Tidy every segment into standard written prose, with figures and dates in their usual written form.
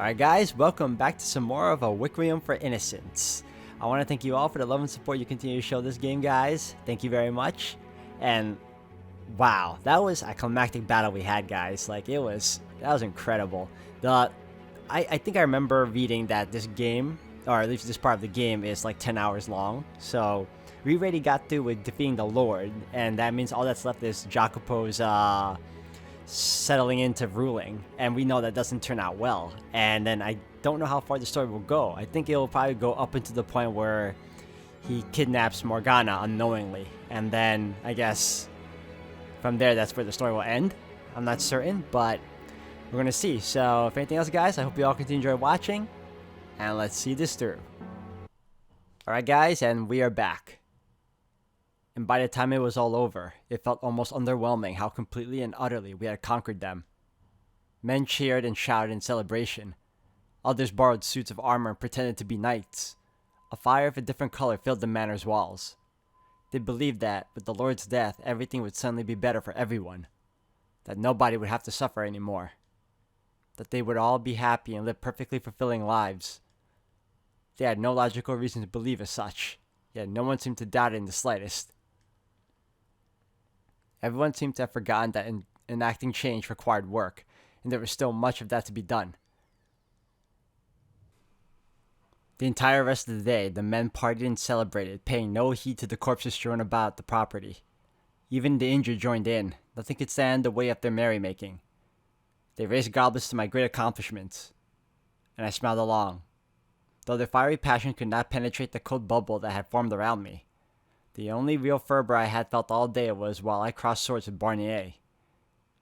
Alright guys, welcome back to some more of a Requiem for Innocence. I want to thank you all for the love and support you continue to show this game, guys. Thank you very much. And wow, that was a climactic battle we had, guys. That was incredible. I think I remember reading that this game, or at least this part of the game, is like 10 hours long. So we already got through with defeating the Lord, and that means all that's left is Jacopo's settling into ruling, and we know that doesn't turn out well. And then I don't know how far the story will go. I think it will probably go up into the point where he kidnaps Morgana unknowingly, and then I guess from there that's where the story will end. I'm not certain, but we're gonna see. So if anything else, guys, I hope you all continue to enjoy watching, and let's see this through. Alright guys, and we are back. And by the time it was all over, it felt almost underwhelming how completely and utterly we had conquered them. Men cheered and shouted in celebration. Others borrowed suits of armor and pretended to be knights. A fire of a different color filled the manor's walls. They believed that, with the Lord's death, everything would suddenly be better for everyone. That nobody would have to suffer anymore. That they would all be happy and live perfectly fulfilling lives. They had no logical reason to believe as such, yet no one seemed to doubt it in the slightest. Everyone seemed to have forgotten that enacting change required work, and there was still much of that to be done. The entire rest of the day, the men partied and celebrated, paying no heed to the corpses strewn about the property. Even the injured joined in. Nothing could stand in the way of their merrymaking. They raised goblets to my great accomplishments, and I smiled along. Though their fiery passion could not penetrate the cold bubble that had formed around me. The only real fervor I had felt all day was while I crossed swords with Barnier.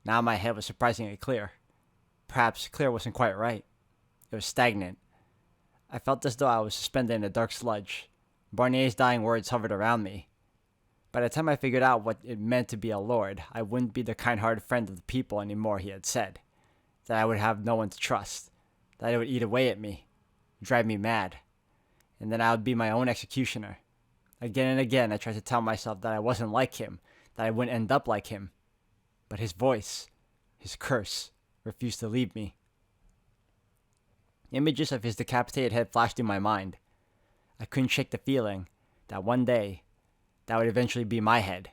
Now my head was surprisingly clear. Perhaps clear wasn't quite right. It was stagnant. I felt as though I was suspended in a dark sludge. Barnier's dying words hovered around me. By the time I figured out what it meant to be a lord, I wouldn't be the kind-hearted friend of the people anymore, he had said. That I would have no one to trust. That it would eat away at me. Drive me mad. And then I would be my own executioner. Again and again, I tried to tell myself that I wasn't like him, that I wouldn't end up like him. But his voice, his curse, refused to leave me. Images of his decapitated head flashed through my mind. I couldn't shake the feeling that one day, that would eventually be my head.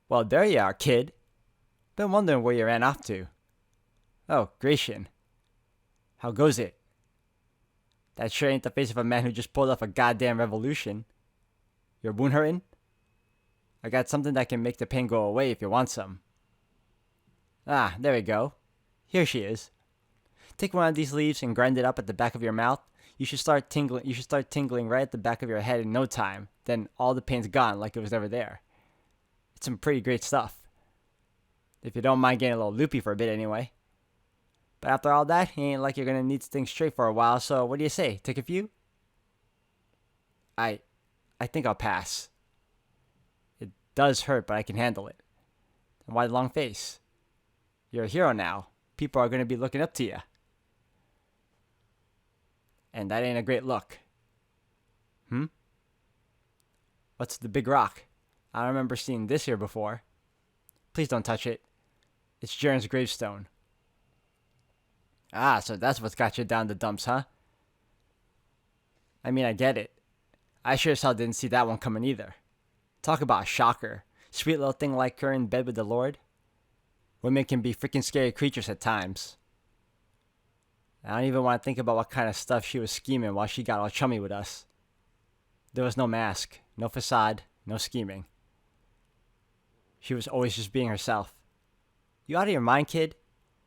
Well, there you are, kid. Been wondering where you ran off to. Oh, Gratian. How goes it? That sure ain't the face of a man who just pulled off a goddamn revolution. Your wound hurtin'? I got something that can make the pain go away if you want some. Ah, there we go. Here she is. Take one of these leaves and grind it up at the back of your mouth. You should start tingling right at the back of your head in no time. Then all the pain's gone like it was never there. It's some pretty great stuff. If you don't mind getting a little loopy for a bit anyway. But after all that, it ain't like you're gonna need to think straight for a while, so what do you say? Take a few? I think I'll pass. It does hurt, but I can handle it. And why the long face? You're a hero now. People are gonna be looking up to you. And that ain't a great look. What's the big rock? I don't remember seeing this here before. Please don't touch it. It's Jaren's gravestone. Ah, so that's what's got you down the dumps, huh? I mean, I get it. I sure as hell didn't see that one coming either. Talk about a shocker. Sweet little thing like her in bed with the Lord. Women can be freaking scary creatures at times. I don't even want to think about what kind of stuff she was scheming while she got all chummy with us. There was no mask, no facade, no scheming. She was always just being herself. You out of your mind, kid?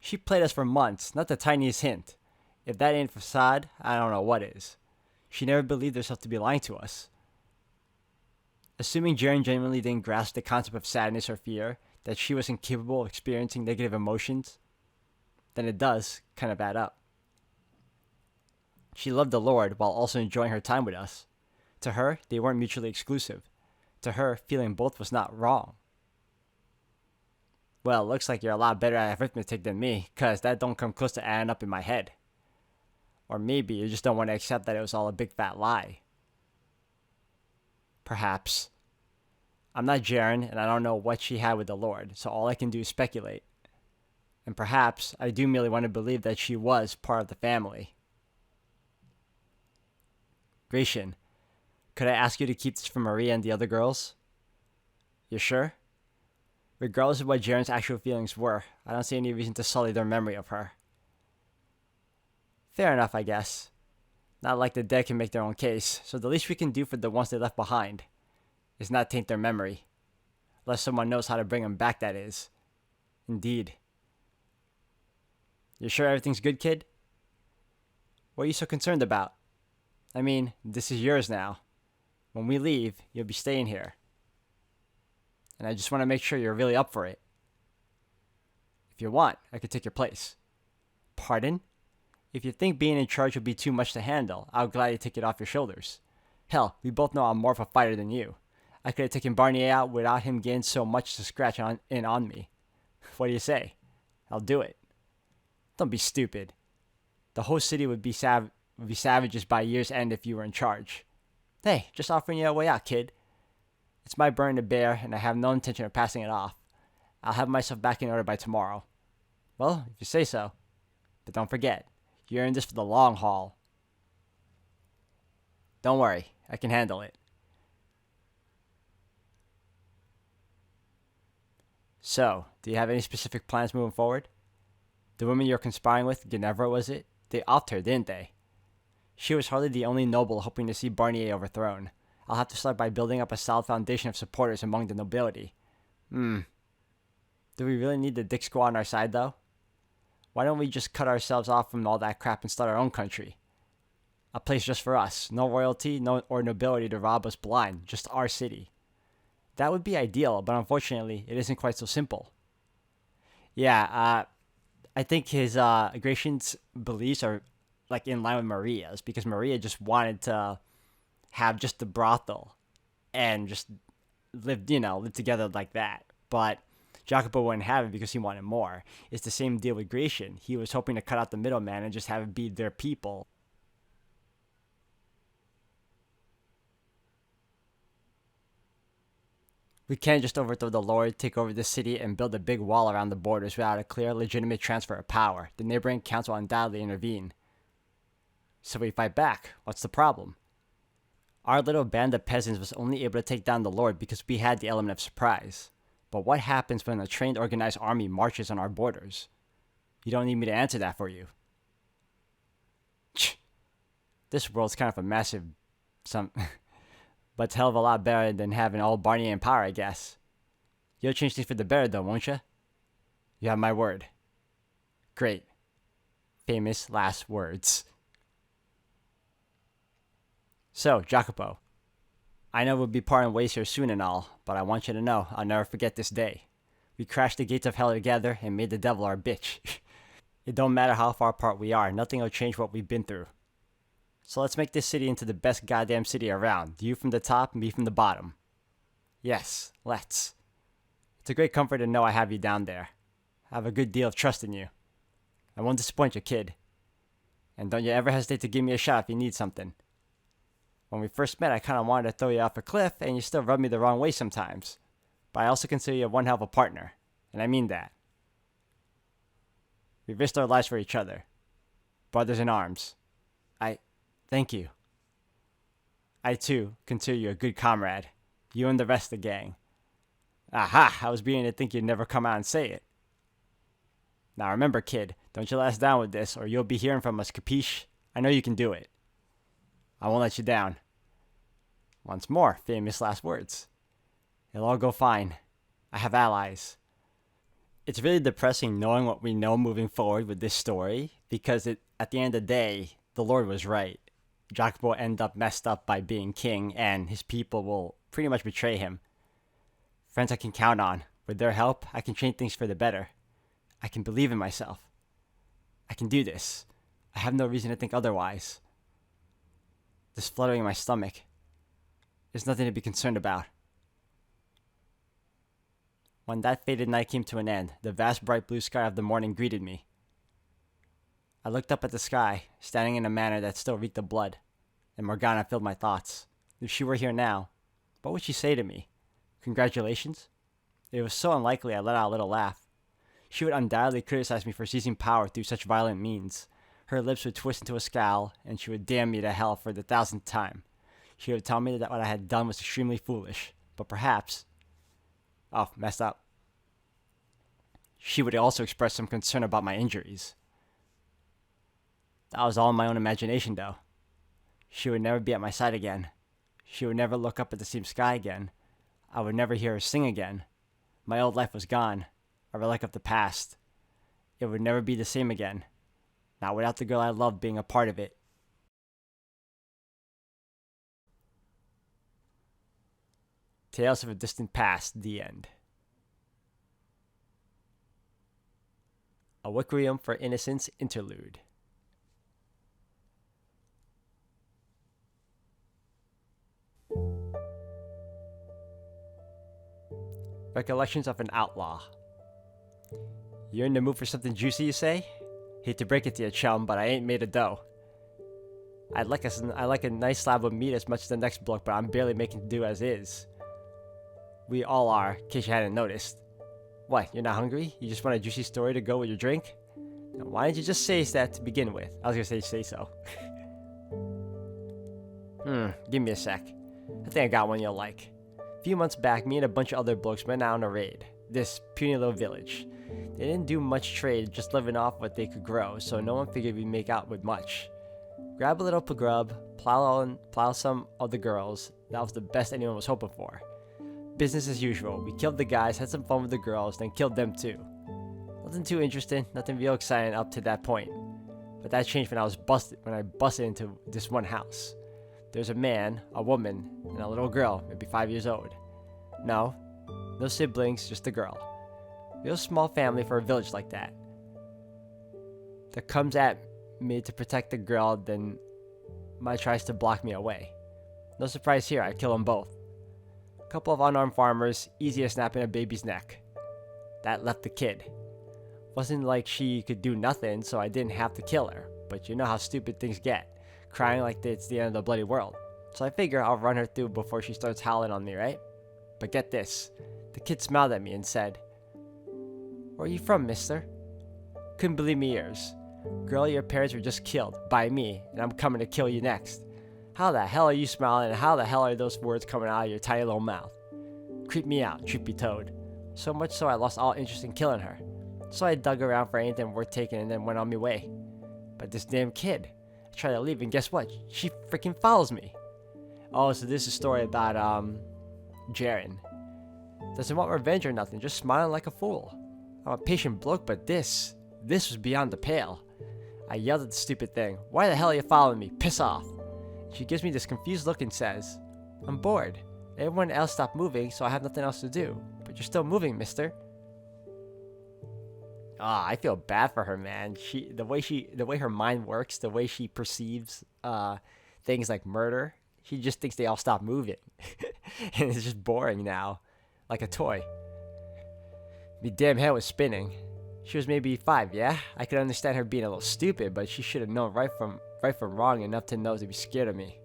She played us for months, not the tiniest hint. If that ain't facade, I don't know what is. She never believed herself to be lying to us. Assuming Jaren genuinely didn't grasp the concept of sadness or fear, that she was incapable of experiencing negative emotions, then it does kind of add up. She loved the Lord while also enjoying her time with us. To her, they weren't mutually exclusive. To her, feeling both was not wrong. Well, looks like you're a lot better at arithmetic than me, cause that don't come close to adding up in my head. Or maybe you just don't want to accept that it was all a big fat lie. Perhaps. I'm not Jaren, and I don't know what she had with the Lord, so all I can do is speculate. And perhaps I do merely want to believe that she was part of the family. Gratian, could I ask you to keep this from Maria and the other girls? You sure? Regardless of what Jaren's actual feelings were, I don't see any reason to sully their memory of her. Fair enough, I guess. Not like the dead can make their own case, so the least we can do for the ones they left behind is not taint their memory. Unless someone knows how to bring them back, that is. Indeed. You sure everything's good, kid? What are you so concerned about? I mean, this is yours now. When we leave, you'll be staying here. And I just want to make sure you're really up for it. If you want, I could take your place. Pardon? If you think being in charge would be too much to handle, I'll gladly take it off your shoulders. Hell, we both know I'm more of a fighter than you. I could have taken Barnier out without him getting so much to scratch in on me. What do you say? I'll do it. Don't be stupid. The whole city would be savages by year's end if you were in charge. Hey, just offering you a way out, kid. It's my burden to bear, and I have no intention of passing it off. I'll have myself back in order by tomorrow. Well, if you say so. But don't forget, you're in this for the long haul. Don't worry, I can handle it. So, do you have any specific plans moving forward? The woman you're conspiring with, Ginevra, was it? They offed her, didn't they? She was hardly the only noble hoping to see Barnier overthrown. I'll have to start by building up a solid foundation of supporters among the nobility. Do we really need the Dick Squad on our side, though? Why don't we just cut ourselves off from all that crap and start our own country? A place just for us. No royalty, or nobility to rob us blind. Just our city. That would be ideal, but unfortunately, it isn't quite so simple. Yeah, I think his Gratian's beliefs are like in line with Maria's, because Maria just wanted to have just the brothel and just live together like that. But Jacopo wouldn't have it because he wanted more. It's the same deal with Gratian. He was hoping to cut out the middleman and just have it be their people. We can't just overthrow the Lord, take over the city, and build a big wall around the borders without a clear, legitimate transfer of power. The neighboring council will undoubtedly intervene. So we fight back. What's the problem? Our little band of peasants was only able to take down the Lord because we had the element of surprise. But what happens when a trained, organized army marches on our borders? You don't need me to answer that for you. This world's kind of a massive... but it's a hell of a lot better than having all Barney in power, I guess. You'll change things for the better, though, won't you? You have my word. Great. Famous last words. So, Jacopo, I know we'll be parting ways here soon and all, but I want you to know I'll never forget this day. We crashed the gates of hell together and made the devil our bitch. It don't matter how far apart we are, nothing will change what we've been through. So let's make this city into the best goddamn city around, you from the top and me from the bottom. Yes, let's. It's a great comfort to know I have you down there. I have a good deal of trust in you. I won't disappoint you, kid. And don't you ever hesitate to give me a shot if you need something. When we first met, I kind of wanted to throw you off a cliff, and you still rub me the wrong way sometimes. But I also consider you one hell of a partner, and I mean that. We risked our lives for each other. Brothers in arms. Thank you. I, too, consider you a good comrade. You and the rest of the gang. Aha! I was beginning to think you'd never come out and say it. Now remember, kid, don't you let us down with this, or you'll be hearing from us, capiche? I know you can do it. I won't let you down. Once more, famous last words. It'll all go fine. I have allies. It's really depressing knowing what we know moving forward with this story, because at the end of the day, the Lord was right. Jacopo ended up messed up by being king, and his people will pretty much betray him. Friends I can count on. With their help, I can change things for the better. I can believe in myself. I can do this. I have no reason to think otherwise. This fluttering in my stomach. There's nothing to be concerned about. When that fated night came to an end, the vast bright blue sky of the morning greeted me. I looked up at the sky, standing in a manner that still reeked of blood, and Morgana filled my thoughts. If she were here now, what would she say to me? Congratulations? It was so unlikely I let out a little laugh. She would undoubtedly criticize me for seizing power through such violent means. Her lips would twist into a scowl, and she would damn me to hell for the 1000th time. She would tell me that what I had done was extremely foolish, but perhaps... Oh, messed up. She would also express some concern about my injuries. That was all in my own imagination, though. She would never be at my side again. She would never look up at the same sky again. I would never hear her sing again. My old life was gone, a relic of the past. It would never be the same again. Not without the girl I loved being a part of it. Tales of a Distant Past, the end. A Requiem for Innocence interlude. Recollections of an Outlaw. You're in the mood for something juicy, you say? Hate to break it to you, chum, but I ain't made of dough. I like a nice slab of meat as much as the next bloke, but I'm barely making do as is. We all are, in case you hadn't noticed. What, you're not hungry? You just want a juicy story to go with your drink? Now, why didn't you just say that to begin with? I was gonna say so. Give me a sec. I think I got one you'll like. A few months back, me and a bunch of other blokes went out on a raid. This puny little village. They didn't do much trade, just living off what they could grow, so no one figured we'd make out with much. Grab a little grub, plow some of the girls. That was the best anyone was hoping for. Business as usual. We killed the guys, had some fun with the girls, then killed them too. Nothing too interesting, nothing real exciting up to that point. But that changed when I busted into this one house. There's a man, a woman, and a little girl, maybe 5 years old. No siblings, just a girl. Real small family for a village like that. That comes at me to protect the girl, then tries to block me away. No surprise here, I kill them both. A couple of unarmed farmers, easy as snapping a baby's neck. That left the kid. Wasn't like she could do nothing, so I didn't have to kill her. But you know how stupid things get. Crying like it's the end of the bloody world. So I figure I'll run her through before she starts howling on me, right? But get this. The kid smiled at me and said, "Where are you from, mister?" Couldn't believe me ears. Girl, your parents were just killed by me, and I'm coming to kill you next. How the hell are you smiling, and how the hell are those words coming out of your tiny little mouth? Creeped me out, trippy toad. So much so I lost all interest in killing her. So I dug around for anything worth taking and then went on my way. But this damn kid, I tried to leave and guess what? She freaking follows me. Oh, so this is a story about, Jaren. Doesn't want revenge or nothing, just smiling like a fool. I'm a patient bloke, but this was beyond the pale. I yelled at the stupid thing. Why the hell are you following me? Piss off. She gives me this confused look and says, I'm bored. Everyone else stopped moving, so I have nothing else to do. But you're still moving, mister. I feel bad for her, man. The way her mind works, the way she perceives things like murder, she just thinks they all stop moving. And it's just boring now. Like a toy. My damn head was spinning. She was maybe 5, yeah? I could understand her being a little stupid, but she should have known right from wrong enough to know to be scared of me.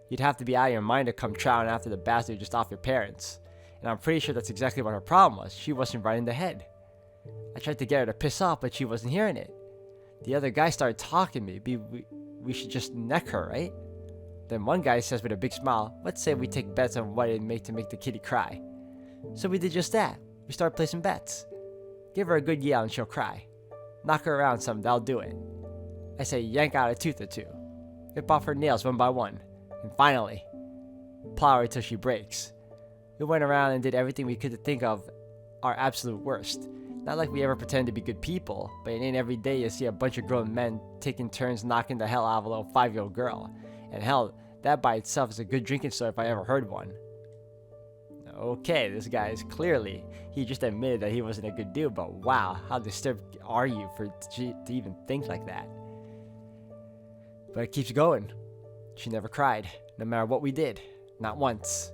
You'd have to be out of your mind to come trotting after the bastard just off your parents. And I'm pretty sure that's exactly what her problem was. She wasn't right in the head. I tried to get her to piss off, but she wasn't hearing it. The other guy started talking to me. We should just neck her, right? Then one guy says with a big smile, let's say we take bets on what it'd make to make the kitty cry. So we did just that. We started placing bets. Give her a good yell and she'll cry. Knock her around some, that'll do it. I say yank out a tooth or two. Rip off her nails one by one. And finally, plow her till she breaks. We went around and did everything we could think of our absolute worst. Not like we ever pretend to be good people, but it ain't every day you see a bunch of grown men taking turns knocking the hell out of a little 5-year-old girl. And hell, that by itself is a good drinking story if I ever heard one. Okay, this guy is clearly, he just admitted that he wasn't a good dude, but wow, how disturbed are you to even think like that? But it keeps going. She never cried, no matter what we did. Not once.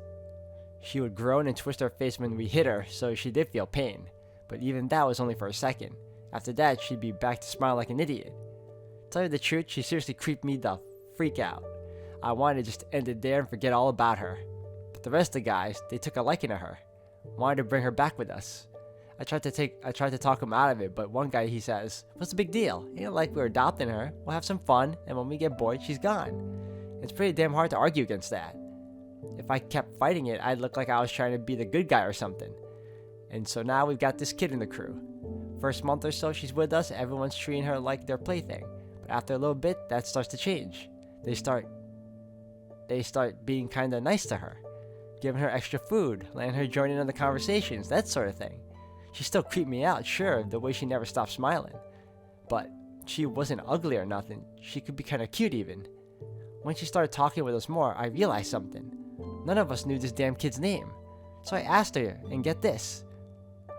She would groan and twist her face when we hit her, so she did feel pain. But even that was only for a second. After that, she'd be back to smiling like an idiot. Tell you the truth, she seriously creeped me the freak out. I wanted to just end it there and forget all about her. But The rest of the guys, they took a liking to her, wanted to bring her back with us. I tried to talk him out of it, but one guy, he says, "What's the big deal? Ain't like we're adopting her. We'll have some fun, and when we get bored, she's gone." It's pretty damn hard to argue against that. If I kept fighting it, I'd look like I was trying to be the good guy or something. And so now we've got this kid in the crew. First month or so she's with us, everyone's treating her like their plaything. But after a little bit, that starts to change. They start being kind of nice to her, giving her extra food, letting her join in on the conversations, that sort of thing. She still creeped me out, sure, the way she never stopped smiling. But she wasn't ugly or nothing. She could be kind of cute even. When she started talking with us more, I realized something. None of us knew this damn kid's name. So I asked her, and get this.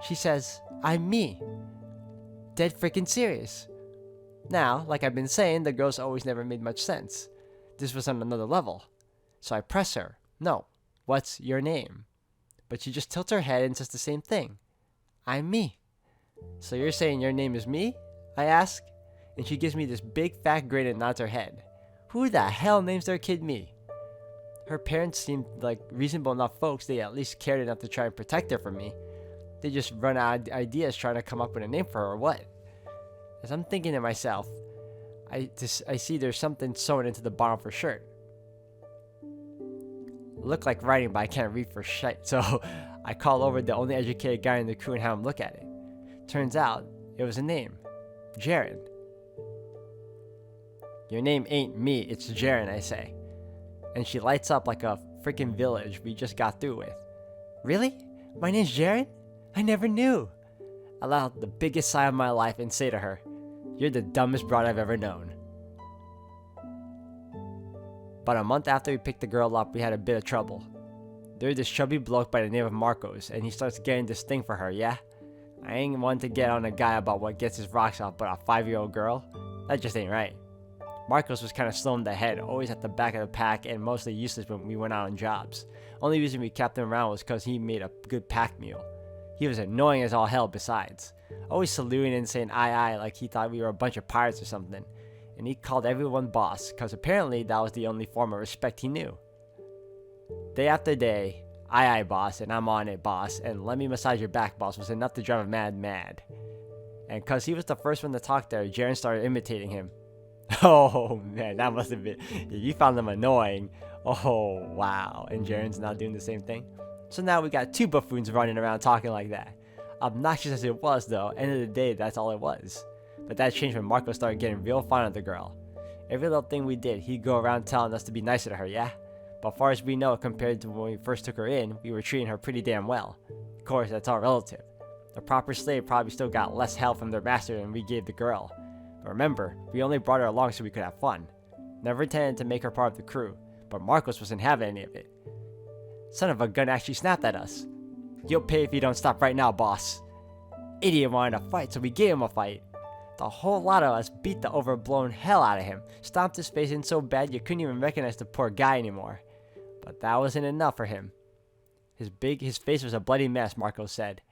She says, "I'm me." Dead freaking serious. Now, like I've been saying, the girls always never made much sense. This was on another level. So I press her. "No, what's your name?" But she just tilts her head and says the same thing. "I'm me." "So you're saying your name is me?" I ask. And she gives me this big fat grin and nods her head. Who the hell names their kid me? Her parents seemed like reasonable enough folks. They at least cared enough to try and protect her from me. They just run out of ideas trying to come up with a name for her or what? As I'm thinking to myself, I see there's something sewn into the bottom of her shirt. Look like writing, but I can't read for shit, so I call over the only educated guy in the crew and have him look at it. Turns out, it was a name. Jaren. "Your name ain't me, it's Jaren," I say. And she lights up like a freaking village we just got through with. "Really? My name's Jaren? I never knew." I let out the biggest sigh of my life and say to her, "You're the dumbest broad I've ever known." About a month after we picked the girl up, we had a bit of trouble. There's this chubby bloke by the name of Marcos, and he starts getting this thing for her, yeah? I ain't one to get on a guy about what gets his rocks off, but a 5-year-old girl? That just ain't right. Marcos was kind of slow in the head, always at the back of the pack, and mostly useless when we went out on jobs. Only reason we kept him around was because he made a good pack mule. He was annoying as all hell besides. Always saluting and saying aye like he thought we were a bunch of pirates or something. And he called everyone boss, because apparently that was the only form of respect he knew. Day after day, aye boss, and I'm on it boss, and let me massage your back boss was enough to drive him mad. And because he was the first one to talk there, Jaren started imitating him. Oh man, that must have been, you found him annoying. Oh wow, and Jaren's now doing the same thing. So now we got two buffoons running around talking like that. Obnoxious as it was though, end of the day that's all it was. But that changed when Marco started getting real fond of the girl. Every little thing we did, he'd go around telling us to be nicer to her, yeah? But far as we know, compared to when we first took her in, we were treating her pretty damn well. Of course, that's all relative. The proper slave probably still got less hell from their master than we gave the girl. But remember, we only brought her along so we could have fun. Never intended to make her part of the crew, but Marcos wasn't having any of it. Son of a gun actually snapped at us. "You'll pay if you don't stop right now, boss." Idiot wanted to fight, so we gave him a fight. The whole lot of us beat the overblown hell out of him, stomped his face in so bad you couldn't even recognize the poor guy anymore. But that wasn't enough for him. His face was a bloody mess, Marcos said.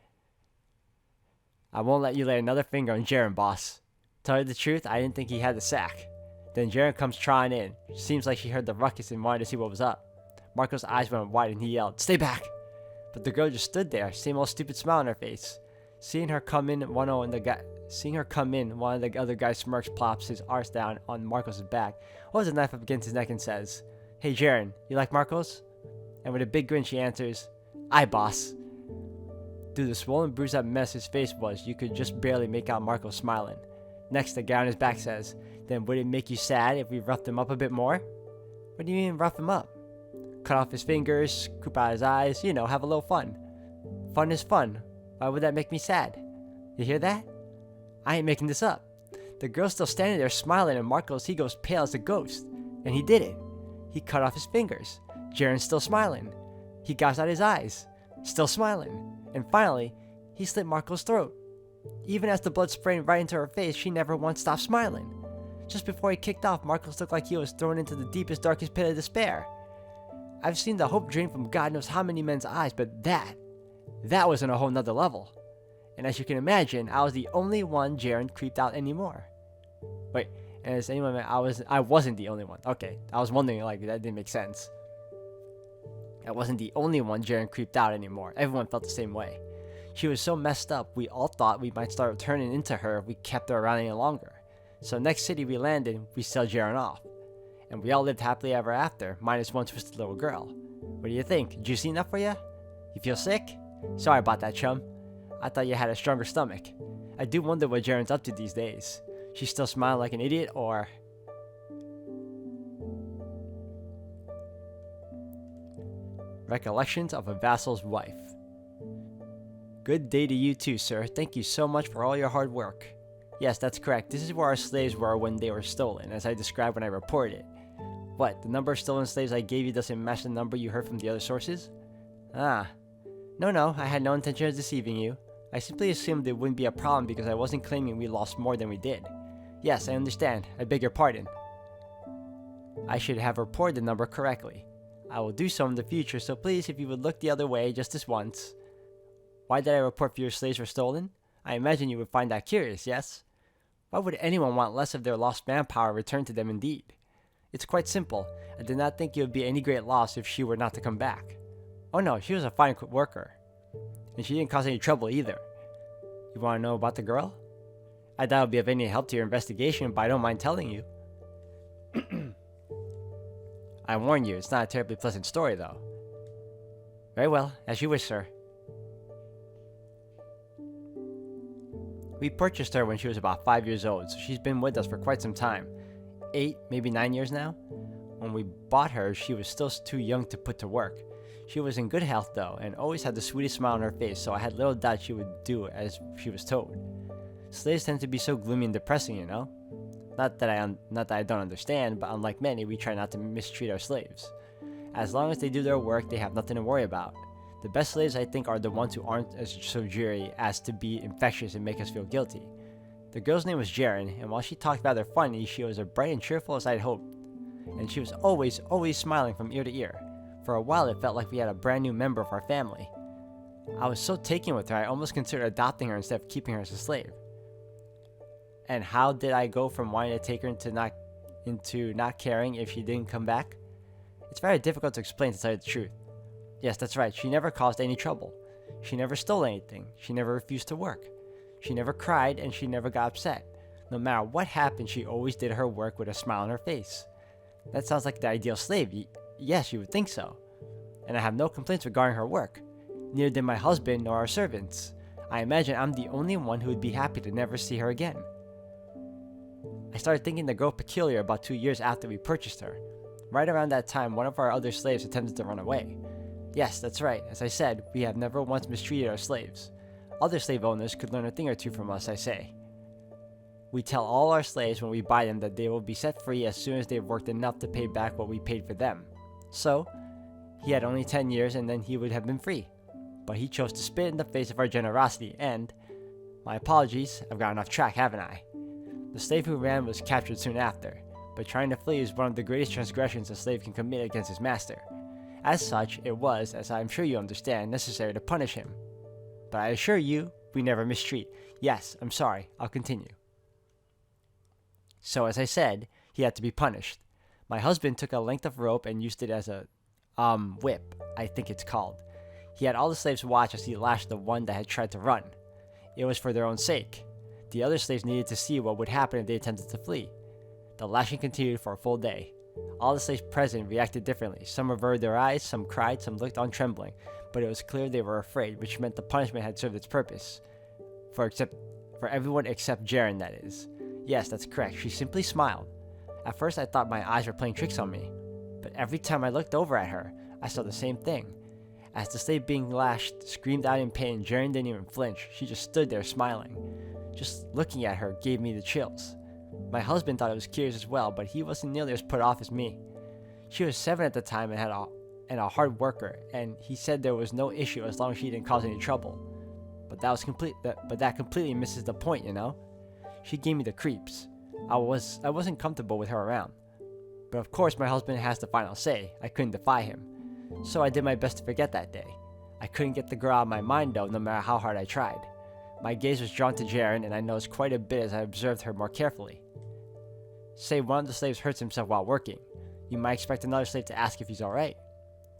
"I won't let you lay another finger on Jaren, boss." Tell you the truth, I didn't think he had the sack. Then Jaren comes trotting in. Seems like she heard the ruckus and wanted to see what was up. Marco's eyes went wide and he yelled, "Stay back!" But the girl just stood there, same old stupid smile on her face. Seeing her come in, one of the other guys smirks, plops his arse down on Marcos' back, holds a knife up against his neck and says, "Hey Jaren, you like Marcos?" And with a big grin she answers, "Aye, boss." Through the swollen bruised up mess his face was, you could just barely make out Marcos smiling. Next, the guy on his back says, "Then would it make you sad if we roughed him up a bit more?" "What do you mean rough him up?" "Cut off his fingers, scoop out his eyes, have a little fun." "Fun is fun. Why would that make me sad?" You hear that? I ain't making this up. The girl's still standing there smiling and Marcos, he goes pale as a ghost. And he did it. He cut off his fingers. Jaren's still smiling. He gouged out his eyes. Still smiling. And finally, he slit Marco's throat. Even as the blood sprayed right into her face, she never once stopped smiling. Just before he kicked off, Marcos looked like he was thrown into the deepest, darkest pit of despair. I've seen the hope drain from God knows how many men's eyes, but that was on a whole nother level. And as you can imagine, I was the only one Jaren creeped out anymore. Wait, and as anyone, I wasn't the only one. Okay, I was wondering, like, that didn't make sense. I wasn't the only one Jaren creeped out anymore. Everyone felt the same way. She was so messed up, we all thought we might start turning into her if we kept her around any longer. So next city we landed, we sell Jaren off. And we all lived happily ever after, minus one twisted little girl. What do you think? Juicy enough for you? You feel sick? Sorry about that, chum. I thought you had a stronger stomach. I do wonder what Jaren's up to these days. She's still smiling like an idiot, or... Recollections of a Vassal's Wife. Good day to you too, sir. Thank you so much for all your hard work. Yes, that's correct. This is where our slaves were when they were stolen, as I described when I reported it. What, the number of stolen slaves I gave you doesn't match the number you heard from the other sources? Ah. No, I had no intention of deceiving you. I simply assumed it wouldn't be a problem because I wasn't claiming we lost more than we did. Yes, I understand. I beg your pardon. I should have reported the number correctly. I will do so in the future, so please, if you would look the other way just this once. Why did I report fewer slaves were stolen? I imagine you would find that curious, yes? Why would anyone want less of their lost manpower returned to them indeed? It's quite simple. I did not think it would be any great loss if she were not to come back. Oh no, she was a fine worker. And she didn't cause any trouble either. You want to know about the girl? I doubt it would be of any help to your investigation, but I don't mind telling you. I warn you, it's not a terribly pleasant story, though. Very well, as you wish, sir. We purchased her when she was about 5 years old, so she's been with us for quite some time. 8, maybe 9 years now? When we bought her, she was still too young to put to work. She was in good health, though, and always had the sweetest smile on her face, so I had little doubt she would do as she was told. Slaves tend to be so gloomy and depressing, you know? Not that I don't understand, but unlike many, we try not to mistreat our slaves. As long as they do their work, they have nothing to worry about. The best slaves, I think, are the ones who aren't as so dreary as to be infectious and make us feel guilty. The girl's name was Jaren, and while she talked rather funny, she was as bright and cheerful as I'd hoped. And she was always smiling from ear to ear. For a while, it felt like we had a brand new member of our family. I was so taken with her, I almost considered adopting her instead of keeping her as a slave. And how did I go from wanting to take her into not caring if she didn't come back? It's very difficult to explain, to tell you the truth. Yes, that's right, she never caused any trouble. She never stole anything. She never refused to work. She never cried, and she never got upset. No matter what happened, she always did her work with a smile on her face. That sounds like the ideal slave. Yes, you would think so. And I have no complaints regarding her work. Neither did my husband nor our servants. I imagine I'm the only one who would be happy to never see her again. I started thinking the girl peculiar about 2 years after we purchased her. Right around that time, one of our other slaves attempted to run away. Yes, that's right. As I said, we have never once mistreated our slaves. Other slave owners could learn a thing or two from us, I say. We tell all our slaves when we buy them that they will be set free as soon as they've worked enough to pay back what we paid for them. So, he had only 10 years and then he would have been free. But he chose to spit in the face of our generosity and... My apologies, I've gotten off track, haven't I? The slave who ran was captured soon after, but trying to flee is one of the greatest transgressions a slave can commit against his master. As such, it was, as I'm sure you understand, necessary to punish him. But I assure you, we never mistreat. Yes, I'm sorry, I'll continue. So as I said, he had to be punished. My husband took a length of rope and used it as a, whip, I think it's called. He had all the slaves watch as he lashed the one that had tried to run. It was for their own sake. The other slaves needed to see what would happen if they attempted to flee. The lashing continued for a full day. All the slaves present reacted differently. Some averted their eyes, some cried, some looked on trembling, but it was clear they were afraid, which meant the punishment had served its purpose. For everyone except Jaren, that is. Yes, that's correct. She simply smiled. At first I thought my eyes were playing tricks on me, but every time I looked over at her, I saw the same thing. As the slave being lashed screamed out in pain, Jaren didn't even flinch. She just stood there smiling. Just looking at her gave me the chills. My husband thought it was curious as well, but he wasn't nearly as put off as me. She was 7 at the time and a hard worker, and he said there was no issue as long as she didn't cause any trouble. But that completely misses the point, you know? She gave me the creeps. I wasn't comfortable with her around. But of course my husband has the final say. I couldn't defy him. So I did my best to forget that day. I couldn't get the girl out of my mind though, no matter how hard I tried. My gaze was drawn to Jaren, and I noticed quite a bit as I observed her more carefully. Say one of the slaves hurts himself while working. You might expect another slave to ask if he's alright.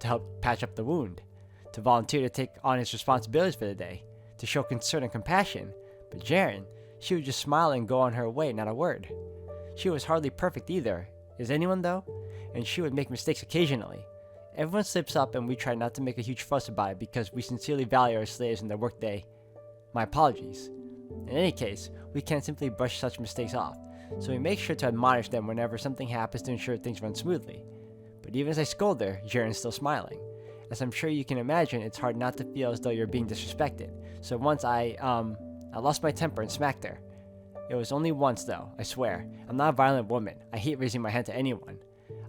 to help patch up the wound, to volunteer to take on his responsibilities for the day, to show concern and compassion. But Jaren, she would just smile and go on her way, not a word. She was hardly perfect either. Is anyone though? And she would make mistakes occasionally. Everyone slips up and we try not to make a huge fuss about it because we sincerely value our slaves and their workday. My apologies. In any case, we can't simply brush such mistakes off, so we make sure to admonish them whenever something happens to ensure things run smoothly. But even as I scold her, Jaren's still smiling. As I'm sure you can imagine, it's hard not to feel as though you're being disrespected. So once I lost my temper and smacked her. It was only once though, I swear. I'm not a violent woman. I hate raising my hand to anyone.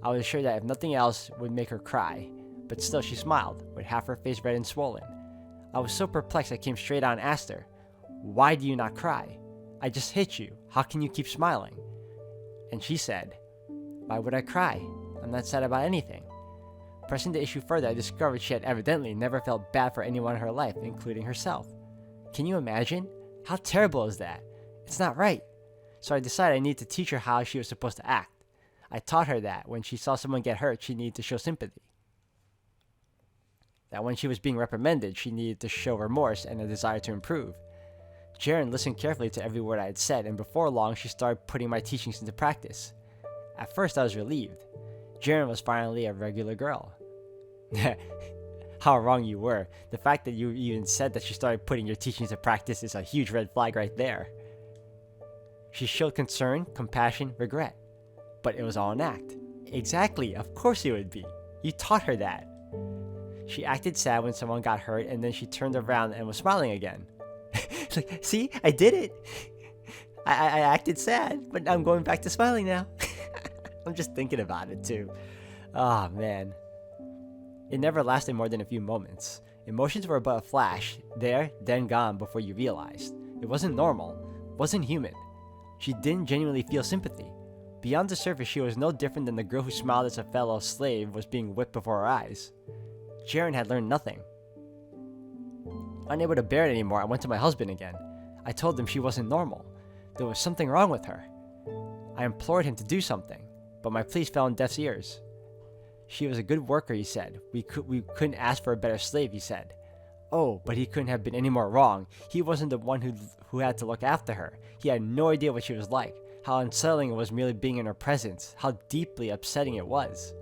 I was sure that if nothing else would make her cry, but still she smiled, with half her face red and swollen. I was so perplexed I came straight out and asked her, "Why do you not cry? I just hit you. How can you keep smiling?" And she said, "Why would I cry? I'm not sad about anything." Pressing the issue further, I discovered she had evidently never felt bad for anyone in her life, including herself. Can you imagine? How terrible is that? It's not right. So I decided I needed to teach her how she was supposed to act. I taught her that when she saw someone get hurt, she needed to show sympathy. That when she was being reprimanded, she needed to show remorse and a desire to improve. Jaren listened carefully to every word I had said, and before long, she started putting my teachings into practice. At first, I was relieved. Jaren was finally a regular girl. How wrong you were. The fact that you even said that she started putting your teachings into practice is a huge red flag right there. She showed concern, compassion, regret. But it was all an act. Exactly, of course it would be. You taught her that. She acted sad when someone got hurt, and then she turned around and was smiling again. It's like, see, I did it. I acted sad, but I'm going back to smiling now. I'm just thinking about it too. Oh man. It never lasted more than a few moments. Emotions were but a flash, there, then gone before you realized. It wasn't normal, wasn't human. She didn't genuinely feel sympathy. Beyond the surface, she was no different than the girl who smiled as a fellow slave was being whipped before her eyes. Jaren had learned nothing. Unable to bear it anymore, I went to my husband again. I told him she wasn't normal. There was something wrong with her. I implored him to do something, but my pleas fell on deaf ears. She was a good worker, he said. We couldn't ask for a better slave, he said. Oh, but he couldn't have been any more wrong. He wasn't the one who had to look after her. He had no idea what she was like, how unsettling it was merely being in her presence, how deeply upsetting it was.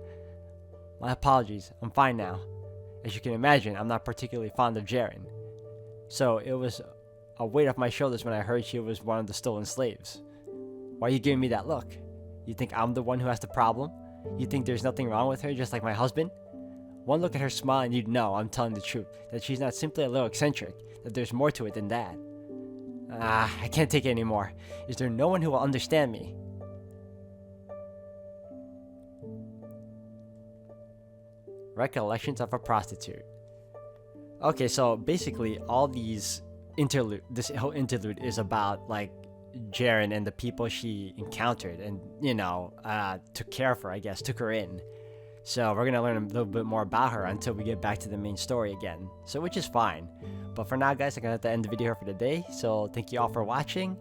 My apologies, I'm fine now. As you can imagine, I'm not particularly fond of Jaren. So it was a weight off my shoulders when I heard she was one of the stolen slaves. Why are you giving me that look? You think I'm the one who has the problem? You think there's nothing wrong with her, just like my husband? One look at her smile and you'd know I'm telling the truth, that she's not simply a little eccentric, that there's more to it than that. I can't take it anymore. Is there no one who will understand me? Recollections of a Prostitute. Okay, so basically all this whole interlude is about like Jaren and the people she encountered and, took care of her, I guess, took her in. So we're going to learn a little bit more about her until we get back to the main story again. So which is fine. But for now, guys, I'm going to have to end the video here for today. So thank you all for watching.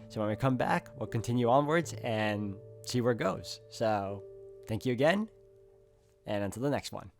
So when we come back, we'll continue onwards and see where it goes. So thank you again. And until the next one.